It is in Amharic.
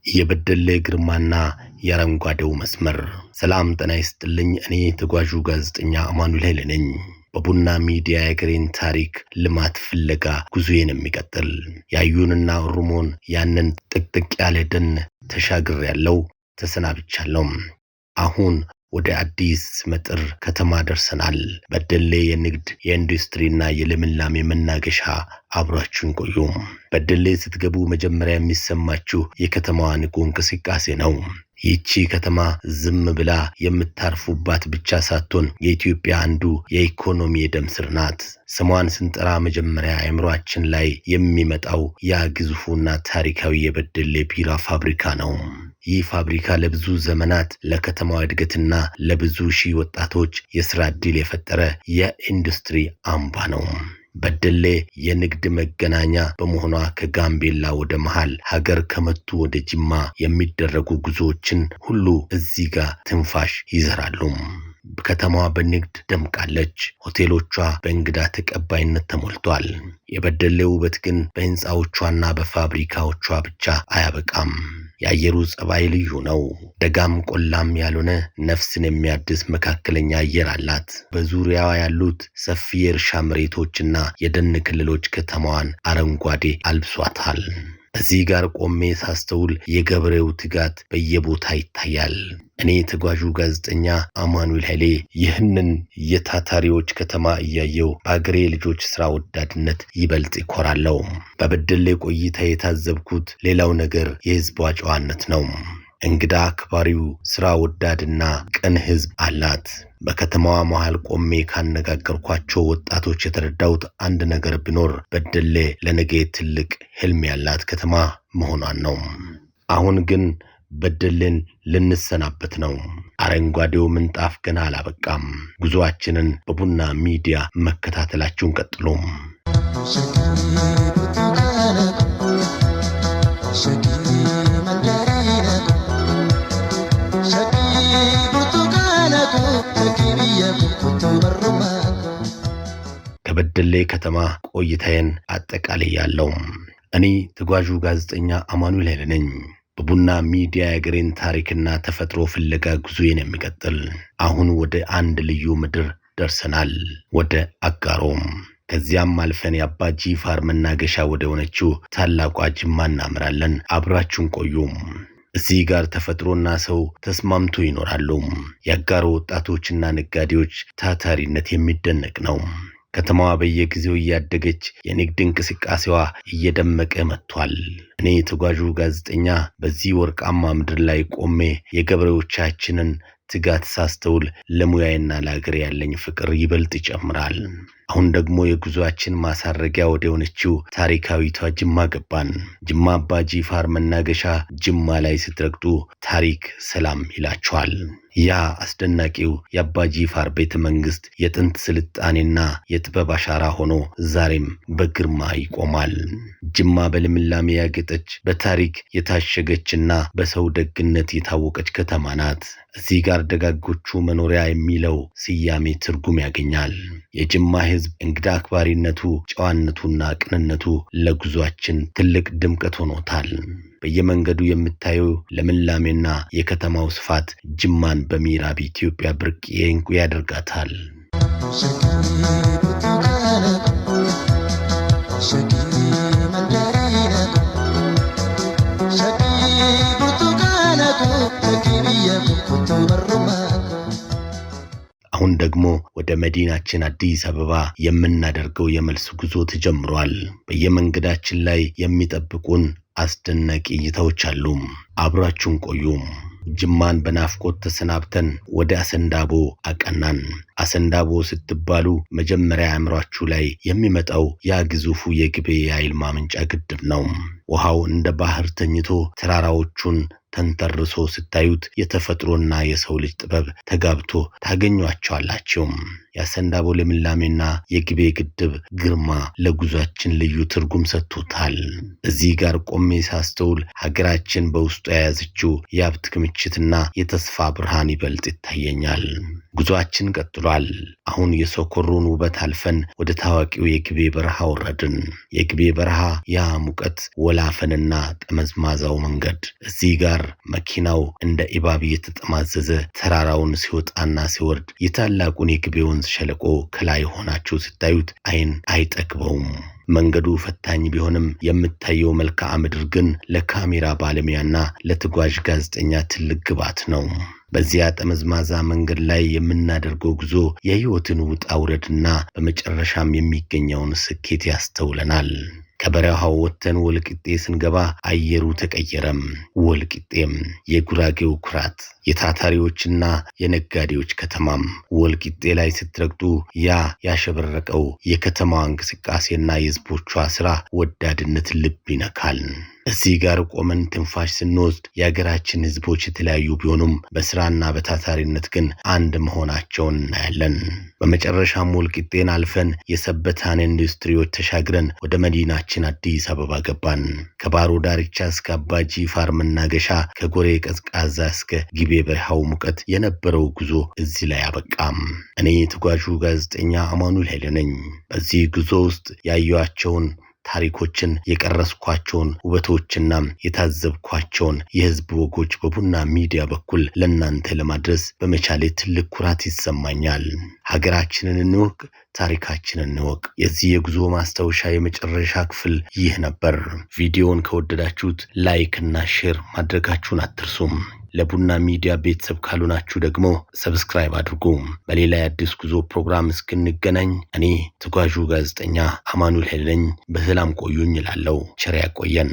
የበደሌ ግርማና የአረንጓዴው መስመር። ሰላም ጤና ይስጥልኝ። እኔ ተጓዡ ጋዜጠኛ አማኑኤል ኃይሌ ነኝ። በቡና ሚዲያ የሀገሬን ታሪክ ልማት ፍለጋ ጉዞዬን የሚቀጥል ያዩንና ኦሮሞን ያንን ጥቅጥቅ ያለ ደን ተሻግሬያለሁ፣ ተሰናብቻለሁ። አሁን ወደ አዲስ መጥር ከተማ ደርሰናል። በደሌ የንግድ የኢንዱስትሪና የልምላሜ መናገሻ። አብራችሁን ቆዩ። በደሌ ስትገቡ መጀመሪያ የሚሰማችሁ የከተማዋ ንቁ እንቅስቃሴ ነው። ይቺ ከተማ ዝም ብላ የምታርፉባት ብቻ ሳትሆን የኢትዮጵያ አንዱ የኢኮኖሚ ደም ስር ናት። ስሟን ስንጠራ መጀመሪያ አእምሮአችን ላይ የሚመጣው ያ ግዙፉና ታሪካዊ የበደሌ ቢራ ፋብሪካ ነው። ይህ ፋብሪካ ለብዙ ዘመናት ለከተማዋ እድገትና ለብዙ ሺህ ወጣቶች የሥራ ዕድል የፈጠረ የኢንዱስትሪ አምባ ነው። በደሌ የንግድ መገናኛ በመሆኗ ከጋምቤላ ወደ መሃል ሀገር ከመቱ ወደ ጅማ የሚደረጉ ጉዞዎችን ሁሉ እዚህ ጋር ትንፋሽ ይዘራሉ። ከተማዋ በንግድ ደምቃለች። ሆቴሎቿ በእንግዳ ተቀባይነት ተሞልቷል። የበደሌ ውበት ግን በህንፃዎቿና በፋብሪካዎቿ ብቻ አያበቃም። የአየሩ ጸባይ ልዩ ነው። ደጋም ቆላም ያልሆነ ነፍስን የሚያድስ መካከለኛ አየር አላት። በዙሪያዋ ያሉት ሰፊ የእርሻ መሬቶችና የደን ክልሎች ከተማዋን አረንጓዴ አልብሷታል። እዚህ ጋር ቆሜ ሳስተውል የገበሬው ትጋት በየቦታ ይታያል። እኔ ተጓዡ ጋዜጠኛ አማኑኤል ኃይሌ ይህንን የታታሪዎች ከተማ እያየው በአገሬ ልጆች ስራ ወዳድነት ይበልጥ ይኮራለሁ። በበደሌ ቆይታ የታዘብኩት ሌላው ነገር የህዝቧ ጨዋነት ነው። እንግዳ አክባሪው ስራ ወዳድና ቅን ህዝብ አላት። በከተማዋ መሃል ቆሜ ካነጋገርኳቸው ወጣቶች የተረዳሁት አንድ ነገር ቢኖር በደሌ ለነገ ትልቅ ህልም ያላት ከተማ መሆኗን ነው። አሁን ግን በደሌን ልንሰናበት ነው። አረንጓዴው ምንጣፍ ገና አላበቃም። ጉዞአችንን በቡና ሚዲያ መከታተላችሁን ቀጥሉ። ከበደሌ ከተማ ቆይታዬን አጠቃልያለሁ። እኔ ተጓዡ ጋዜጠኛ አማኑኤል ኃይሌ ነኝ። በቡና ሚዲያ የሀገሬን ታሪክና ተፈጥሮ ፍለጋ ጉዞዬን የሚቀጥል። አሁን ወደ አንድ ልዩ ምድር ደርሰናል፣ ወደ አጋሮም። ከዚያም አልፈን የአባ ጂፋር መናገሻ ወደ ሆነችው ታላቋ ጅማ እናምራለን። አብራችሁን ቆዩ። እዚህ ጋር ተፈጥሮና ሰው ተስማምቶ ይኖራሉ። የአጋሮ ወጣቶችና ነጋዴዎች ታታሪነት የሚደነቅ ነው። ከተማዋ በየጊዜው እያደገች የንግድ እንቅስቃሴዋ እየደመቀ መጥቷል። እኔ ተጓዡ ጋዜጠኛ በዚህ ወርቃማ ምድር ላይ ቆሜ የገበሬዎቻችንን ትጋት ሳስተውል ለሙያዬና ለሀገሬ ያለኝ ፍቅር ይበልጥ ይጨምራል። አሁን ደግሞ የጉዞአችን ማሳረጊያ ወደ ሆነችው ታሪካዊቷ ጅማ ገባን። ጅማ አባ ጂፋር መናገሻ ጅማ ላይ ስትረግጡ ታሪክ ሰላም ይላችኋል። ያ አስደናቂው የአባ ጂፋር ቤተ መንግስት የጥንት ስልጣኔና የጥበብ አሻራ ሆኖ ዛሬም በግርማ ይቆማል። ጅማ በልምላሜ ያጌጠች፣ በታሪክ የታሸገችና በሰው ደግነት የታወቀች ከተማ ናት። እዚህ ጋር ደጋጎቹ መኖሪያ የሚለው ስያሜ ትርጉም ያገኛል። የጅማ ህዝብ እንግዳ አክባሪነቱ፣ ጨዋነቱና ቅንነቱ ለጉዟችን ትልቅ ድምቀት ሆኖታል። በየመንገዱ የምታየው ለምላሜና የከተማው ስፋት ጅማን በምዕራብ ኢትዮጵያ ብርቅዬ ዕንቁ ያደርጋታል። አሁን ደግሞ ወደ መዲናችን አዲስ አበባ የምናደርገው የመልስ ጉዞ ተጀምሯል። በየመንገዳችን ላይ የሚጠብቁን አስደናቂ እይታዎች አሉ። አብራችሁን ቆዩ። ጅማን በናፍቆት ተሰናብተን ወደ አሰንዳቦ አቀናን። አሰንዳቦ ስትባሉ መጀመሪያ አእምሯችሁ ላይ የሚመጣው ያ ግዙፉ የግቤ የኃይል ማመንጫ ግድብ ነው። ውሃው እንደ ባህር ተኝቶ ተራራዎቹን ተንተርሶ ስታዩት የተፈጥሮና የሰው ልጅ ጥበብ ተጋብቶ ታገኟቸዋላችሁ። ያሰንዳቦ ልምላሜና የግቤ ግድብ ግርማ ለጉዟችን ልዩ ትርጉም ሰጥቶታል። እዚህ ጋር ቆሜ ሳስተውል ሀገራችን በውስጡ የያዘችው የሀብት ክምችትና የተስፋ ብርሃን ይበልጥ ይታየኛል። ጉዟችን ቀጥሏል። አሁን የሶኮሩን ውበት አልፈን ወደ ታዋቂው የግቤ በረሃ ወረድን። የግቤ በረሃ ያ ሙቀት ወላፈንና ጠመዝማዛው መንገድ እዚህ ጋር መኪናው እንደ ኢባብ የተጠማዘዘ ተራራውን ሲወጣና ሲወርድ የታላቁን የግቤ ወንዝ ሸለቆ ከላይ ሆናችሁ ስታዩት አይን አይጠግበውም። መንገዱ ፈታኝ ቢሆንም የምታየው መልክዓ ምድር ግን ለካሜራ ባለሙያና ለተጓዥ ጋዜጠኛ ትልቅ ግባት ነው። በዚያ ጠመዝማዛ መንገድ ላይ የምናደርገው ጉዞ የህይወትን ውጣ ውረድና በመጨረሻም የሚገኘውን ስኬት ያስተውለናል። ከበረሃው ወጥተን ወልቂጤ ስንገባ አየሩ ተቀየረም። ወልቂጤም የጉራጌው ኩራት፣ የታታሪዎችና የነጋዴዎች ከተማም። ወልቂጤ ላይ ስትረግጡ ያ ያሸበረቀው የከተማዋ እንቅስቃሴና የህዝቦቿ ስራ ወዳድነት ልብ ይነካል። እዚህ ጋር ቆመን ትንፋሽ ስንወስድ የሀገራችን ህዝቦች የተለያዩ ቢሆኑም በስራና በታታሪነት ግን አንድ መሆናቸውን እናያለን። በመጨረሻም ወልቂጤን አልፈን የሰበታን ኢንዱስትሪዎች ተሻግረን ወደ መዲናችን አዲስ አበባ ገባን። ከባሮ ዳርቻ እስከ አባጂ ፋር መናገሻ፣ ከጎሬ ቀዝቃዛ እስከ ግቤ በረሃው ሙቀት የነበረው ጉዞ እዚህ ላይ አበቃም። እኔ ተጓዡ ጋዜጠኛ አማኑኤል ኃይሌ ነኝ። በዚህ ጉዞ ውስጥ ያዩዋቸውን ታሪኮችን፣ የቀረስኳቸውን ውበቶችና የታዘብኳቸውን የህዝብ ወጎች በቡና ሚዲያ በኩል ለእናንተ ለማድረስ በመቻሌ ትልቅ ኩራት ይሰማኛል። ሀገራችንን እንወቅ፣ ታሪካችንን እንወቅ። የዚህ የጉዞ ማስታወሻ የመጨረሻ ክፍል ይህ ነበር። ቪዲዮውን ከወደዳችሁት ላይክ እና ሼር ማድረጋችሁን አትርሱም። ለቡና ሚዲያ ቤተሰብ ካሉናችሁ ደግሞ ሰብስክራይብ አድርጉ። በሌላ የአዲስ ጉዞ ፕሮግራም እስክንገናኝ እኔ ተጓዡ ጋዜጠኛ አማኑኤል ኃይሌ ነኝ። በሰላም ቆዩኝ እላለሁ። ቸር ያቆየን።